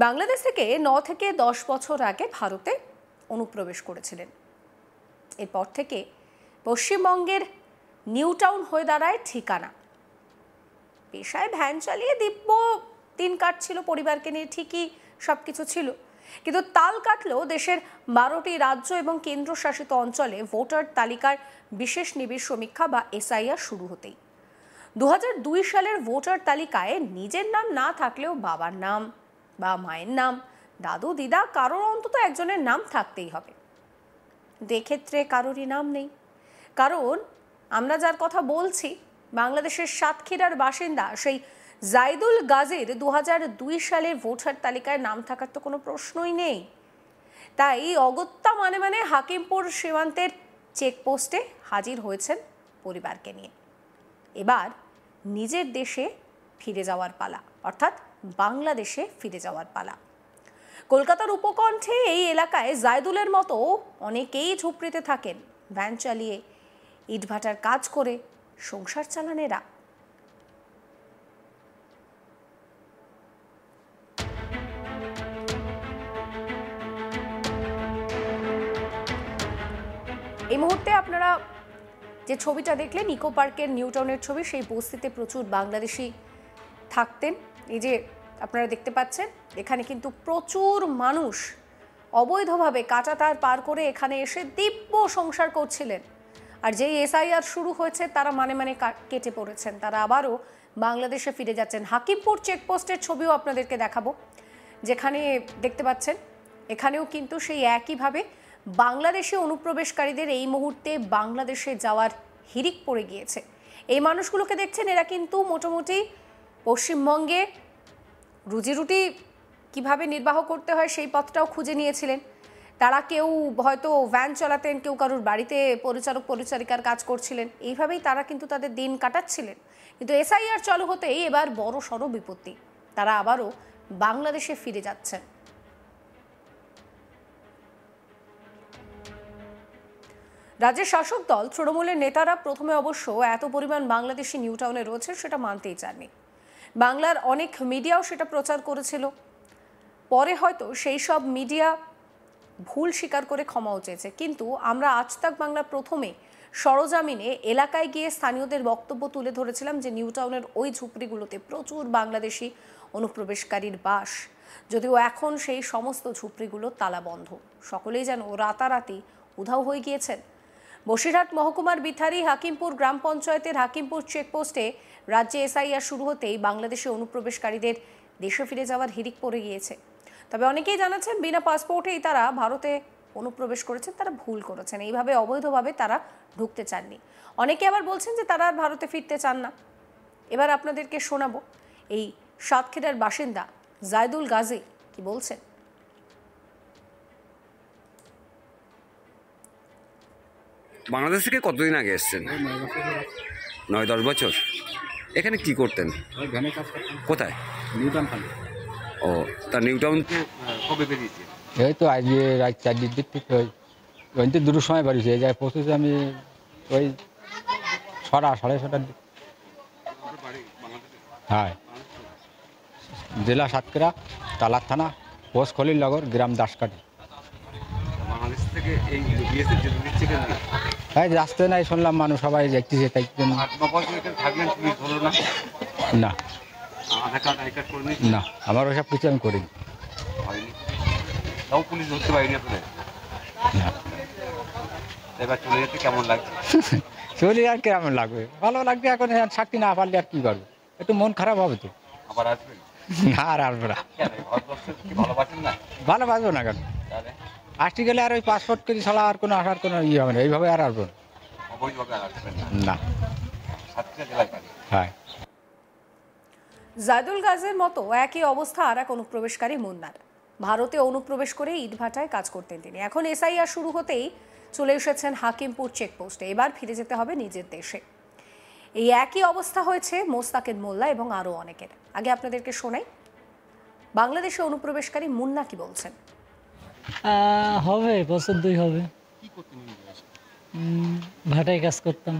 বাংলাদেশ থেকে 9 থেকে 10 বছর আগে ভারতে অনুপ্রবেশ করেছিলেন। এরপর থেকে পশ্চিমবঙ্গের নিউ টাউন হয়ে দাঁড়ায় ঠিকানা। পেশায় ভ্যান চালিয়ে দিব্য দিন কাটছিল, পরিবারকে নিয়ে ঠিকই সবকিছু ছিল, কিন্তু তাল কাটলো দেশের 12টি রাজ্য এবং কেন্দ্রশাসিত অঞ্চলে ভোটার তালিকার বিশেষ নিবিড় সমীক্ষা বা এসআইআর শুরু হতেই। 2002 সালের ভোটার তালিকায় নিজের নাম না থাকলেও বাবার নাম বা মায়ের নাম, দাদু দিদা কারোর অন্তত একজনের নাম থাকতেই হবে। এক্ষেত্রে কারোরই নাম নেই, কারণ আমরা যার কথা বলছি বাংলাদেশের সাতক্ষীরার বাসিন্দা সেই জাইদুল গাজীর 2002 সালের ভোটার তালিকায় নাম থাকার তো কোনো প্রশ্নই নেই। তাই অগত্যা মানে হাকিমপুর সীমান্তের চেকপোস্টে হাজির হয়েছেন পরিবারকে নিয়ে। এবার নিজের দেশে ফিরে যাওয়ার পালা, অর্থাৎ বাংলাদেশে ফিরে যাওয়ার পালা। কলকাতার উপকণ্ঠে এই এলাকায় জাইদুলের মতো অনেকেই ঝুপড়িতে থাকেন, ভ্যান চালিয়ে ইটভাটার কাজ করে সংসার চালান এরা। এই মুহূর্তে আপনারা যে ছবিটা দেখলেন ইকো পার্কের নিউ টাউনের ছবি, সেই বস্তিতে প্রচুর বাংলাদেশি থাকতেন। এই যে আপনারা দেখতে পাচ্ছেন, এখানে কিন্তু প্রচুর মানুষ অবৈধভাবে কাঁটাতার পার করে এখানে এসে দিব্য সংসার করছিলেন। আর যেই এসআইআর শুরু হয়েছে তারা মানে কেটে পড়েছেন, তারা আবারও বাংলাদেশে ফিরে যাচ্ছেন। হাকিমপুর চেকপোস্টের ছবিও আপনাদেরকে দেখাবো, যেখানে দেখতে পাচ্ছেন এখানেও কিন্তু সেই একইভাবে বাংলাদেশে অনুপ্রবেশকারীদের এই মুহূর্তে বাংলাদেশে যাওয়ার হিড়িক পড়ে গিয়েছে। এই মানুষগুলোকে দেখছেন, এরা কিন্তু মোটামুটি পশ্চিমবঙ্গে রুজিরুটি কিভাবে নির্বাহ করতে হয় সেই পথটাও খুঁজে নিয়েছিলেন। তারা কেউ হয়তো ভ্যান চালাতেন, কেউ কারোর বাড়িতে পরিচারক পরিচারিকার কাজ করছিলেন, এইভাবেই তারা কিন্তু তাদের দিন কাটাচ্ছিলেন। কিন্তু এসআইআর চালু হতেই এবার বড় সড় বিপত্তি, তারা আবারও বাংলাদেশে ফিরে যাচ্ছেন। রাজ্যের শাসক দল তৃণমূলের নেতারা প্রথমে অবশ্য এত পরিমাণ বাংলাদেশি নিউ টাউনে রয়েছে সেটা মানতেই চাননি। বাংলার অনেক মিডিয়াও সেটা প্রচার করেছিল, পরে হয়তো সেই সব মিডিয়া ভুল স্বীকার করে ক্ষমাও চেয়েছে। কিন্তু আমরা আজ তাক বাংলা প্রথমে সরজমিনে এলাকায় গিয়ে স্থানীয়দের বক্তব্য তুলে ধরেছিলাম যে নিউ টাউনের ওই ঝুপড়িগুলোতে প্রচুর বাংলাদেশি অনুপ্রবেশকারীর বাস, যদিও এখন সেই সমস্ত ঝুপড়িগুলো তালাবন্ধ। সকলেই যেন রাতারাতি উধাও হয়ে গিয়েছেন। বসিরহাট মহকুমার বিথারি হাকিমপুর গ্রাম পঞ্চায়েতের হাকিমপুর চেকপোস্টে রাজ্যে এসআইআর শুরু হতেই বাংলাদেশি অনুপ্রবেশকারীদের দেশে ফিরে যাওয়ার হিড়িক পড়ে গিয়েছে। তবে অনেকেই জানাচ্ছেন বিনা পাসপোর্টেই তারা ভারতে অনুপ্রবেশ করেছেন, তারা ভুল করেছেন, এইভাবে অবৈধভাবে তারা ঢুকতে চাননি। অনেকে আবার বলছেন যে তারা আর ভারতে ফিরতে চান না। এবার আপনাদেরকে শোনাবো এই সাতক্ষীরার বাসিন্দা জাইদুল গাজী কি বলছেন। বাংলাদেশ থেকে কতদিন আগে এসেছেন? 9-10 বছর। এখানে কি করতেন? কোথায়? New town. ও, তা নিউ টাউন কবে বেরিয়েছে? এই তো আজ রাত 4 দিক থেকে ওই দুটোর সময় বাড়িছে। এই জায়গায় পৌঁছেছে আমি ওই 6:30 দিক। হ্যাঁ, জেলা সাতক্ষীরা, তালার থানা, পোস্ট খলিলনগর, গ্রাম দাসকাঠি। বাংলাদেশ থেকে এই বিএসএফ যেতে দিচ্ছে কেন? হ্যাঁ, আসতে নাই শুনলাম মানুষ সবাই দেখতেছে, তাই জন্য। না না, আমার ওসব কিছু আমি করিনি। পুলিশ ধরতে পারিনি আপনাদের? না। এবার চলে যেতে কেমন লাগছে? চলে আর কেমন লাগবে, ভালো লাগবে। এখন চাকরি না পারলে আর কি করবো, একটু মন খারাপ হবে তো। আবার আসবেন? না, আর আসবো না। ভালোবাসেন না? ভালোবাসবো না কেন, আসতে গেলে আর ওই পাসপোর্ট করে ছাড়া আর কোনো আসার কোনো ইয়ে হবে না, এইভাবে আর আসবো না। হ্যাঁ, জাইদুল গাজীর মতো একই অবস্থা আর এক অনুপ্রবেশকারী মুন্নার। ভারতে অনুপ্রবেশ করে ইটভাটায় কাজ করতেন তিনি। এখন এসআইআর শুরু হতেই চলে এসেছেন হাকিমপুর চেকপোস্টে, এবার ফিরে যেতে হবে নিজের দেশে। এই একই অবস্থা হয়েছে মোস্তাকিন মোল্লা এবং আরও অনেকের। আগে আপনাদেরকে শোনাই বাংলাদেশে অনুপ্রবেশকারী মুন্না কি বলছেন। হবে বছর 2 হবে। ভাটায় কাজ করতাম।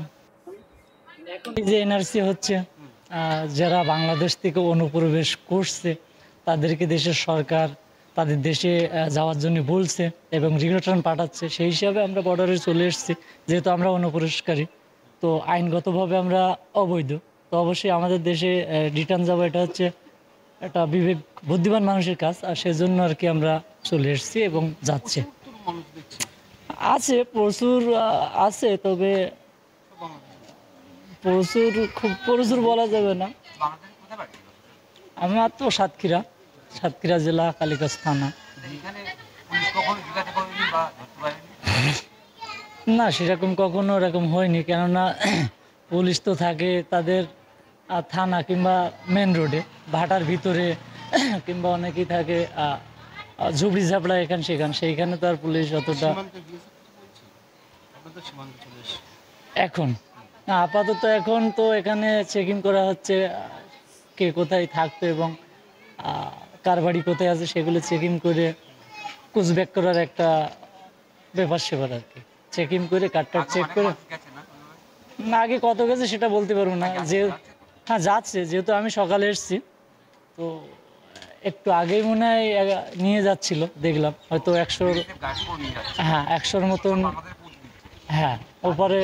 যে এনআরসি হচ্ছে, যারা বাংলাদেশ থেকে অনুপ্রবেশ করছে তাদেরকে দেশের সরকার তাদের দেশে যাওয়ার জন্য বলছে এবং রিটার্ন পাঠাচ্ছে, সেই হিসাবে আমরা বর্ডারে চলে এসেছি। যেহেতু আমরা অনুপ্রবেশকারী, তো আইনগতভাবে আমরা অবৈধ, তো অবশ্যই আমাদের দেশে রিটার্ন যাবো, এটা হচ্ছে একটা বিবেক বুদ্ধিমান মানুষের কাজ, আর সেজন্য আর কি আমরা চলে এসেছি এবং যাচ্ছে। আছে প্রচুর আছে, তবে প্রচুর বলা যাবে না। বাংলাদেশে কোথায় বাড়ি? আমার তো সাতক্ষীরা জেলা, কালিকাজ থানা। এখানে পুলিশ কখনো জিজ্ঞাসা করেনি বা ধরতে পারেনি? না, সেরকম কখনো এরকম হয়নি, কেননা পুলিশ তো থাকে তাদের থানা কিংবা মেন রোডে, ভাটার ভিতরে, কিংবা অনেকেই থাকে ঝুপড়ি ঝাপড়া সেইখানে তো আর পুলিশ অতটা এখন না। আপাতত এখন তো এখানে চেকিং করা হচ্ছে, কে কোথায় থাকতো এবং কার বাড়ি কোথায় আছে সেগুলো চেকিং করে কুচব্যাক করার একটা ব্যাপার সেবার আর কি। চেকিং করে কার্ডটা চেক করে, গেছে না? না আগে কত গেছে সেটা বলতে পারবো না। হ্যাঁ যাচ্ছে, যেহেতু আমি সকালে এসেছি, তো একটু আগেই মনে হয় নিয়ে যাচ্ছিল, দেখলাম হয়তো 100, হ্যাঁ 100-র মতন, হ্যাঁ ওপরে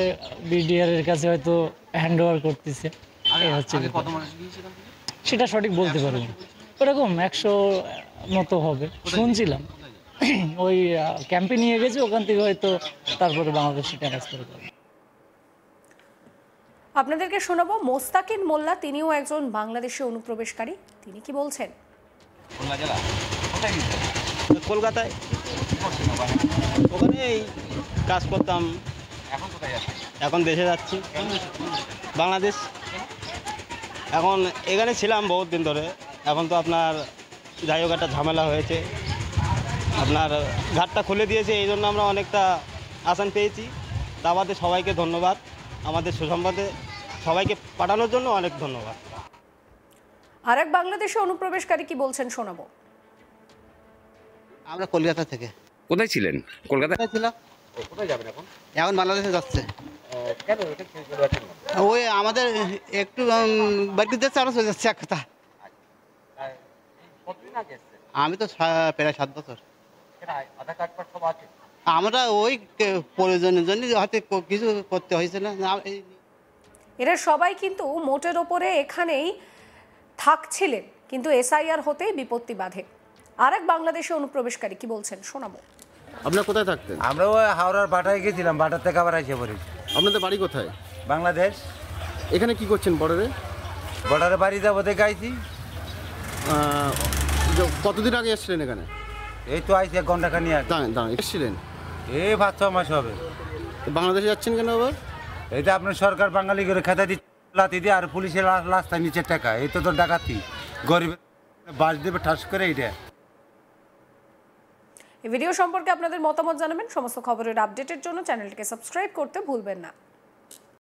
বিডিআর এর কাছে হয়তো হ্যান্ড ওভার করতেছে। এই হচ্ছে সেটা সঠিক বলতে পারবো না, ওরকম 100 মতো হবে শুনছিলাম। ওই ক্যাম্পে নিয়ে গেছে, ওখান থেকে হয়তো তারপরে বাংলাদেশে ট্রান্সফার করে। আপনাদেরকে শোনাবো মোস্তাকিন মোল্লা, তিনিও একজন বাংলাদেশি অনুপ্রবেশকারী। তিনি কি বলছেন? খুলনা জেলা কোথায় গেছে? কলকাতায়, ওখানে এই কাজ করতাম। এখন কোথায় যাচ্ছে? এখন দেশে যাচ্ছি, বাংলাদেশ। এখন এখানে ছিলাম বহুত দিন ধরে, এখন তো আপনার যাই হোক একটা ঝামেলা হয়েছে, আপনার ঘাটটা খুলে দিয়েছে, এই জন্য আমরা অনেকটা আসান পেয়েছি। তা আমাদের সবাইকে ধন্যবাদ, আমাদের সুসংবাদে সবাইকে পাঠানোর জন্য অনেক ধন্যবাদ। আরেক বাংলাদেশি অনুপ্রবেশকারী কি বলছেন শোনাবো। আমরা কলকাতা থেকে। কোথায় ছিলেন? কলকাতায় ছিলাম, কোথায় যাবেন এখন? এখন বাংলাদেশে যাচ্ছে। কেন এটা ছেড়ে চলে যাচ্ছেন? ওই আমাদের একটু বাড়িতে যাচ্ছে, আমরা চলে যাচ্ছে এক কথা। কতদিন আগে এসছেন? আমি তো প্রায় 7 বছর। আধার কার্ড ফার্ড সব আছে? আমরা ওই প্রয়োজনের জন্য হয়তো কিছু করতে হয়েছে না। এরা সবাই কিন্তু মোটের ওপরে এখানেই থাকছিলেন, কিন্তু এসআইআর হতেই বিপত্তি বাধে। আরেক বাংলাদেশি অনুপ্রবেশকারী কি বলছেন শোনাবো। আপনারা কোথায় থাকতেন? আমরা ওই হাওড়ার বাটায় গেছিলাম, বাটার থেকে আবার এসে পড়েছি। আপনাদের বাড়ি কোথায়? বাংলাদেশ। এখানে কি করছেন বর্ডারে? বর্ডারে বাড়ি যাবো দেখে আইছি। কতদিন আগে এসেছিলেন এখানে? এই তো আইছি 1 ঘন্টা খানি আগে। দাঁড়ান, এসেছিলেন? এই 5-6 মাস হবে। বাংলাদেশে যাচ্ছেন কেন আবার? এইটা আপনার সরকার বাঙালি করে খেতে দিচ্ছে, লাতি দিয়ে, আর পুলিশের রাস্তায় নিচের টাকা, এই তো ডাকাতি, গরিবের বাস দেবে ঠাস করে। এইটা এই ভিডিও সম্পর্কে আপনাদের মতামত জানাবেন। সমস্ত খবরের আপডেটের জন্য চ্যানেলটিকে সাবস্ক্রাইব করতে ভুলবেন না।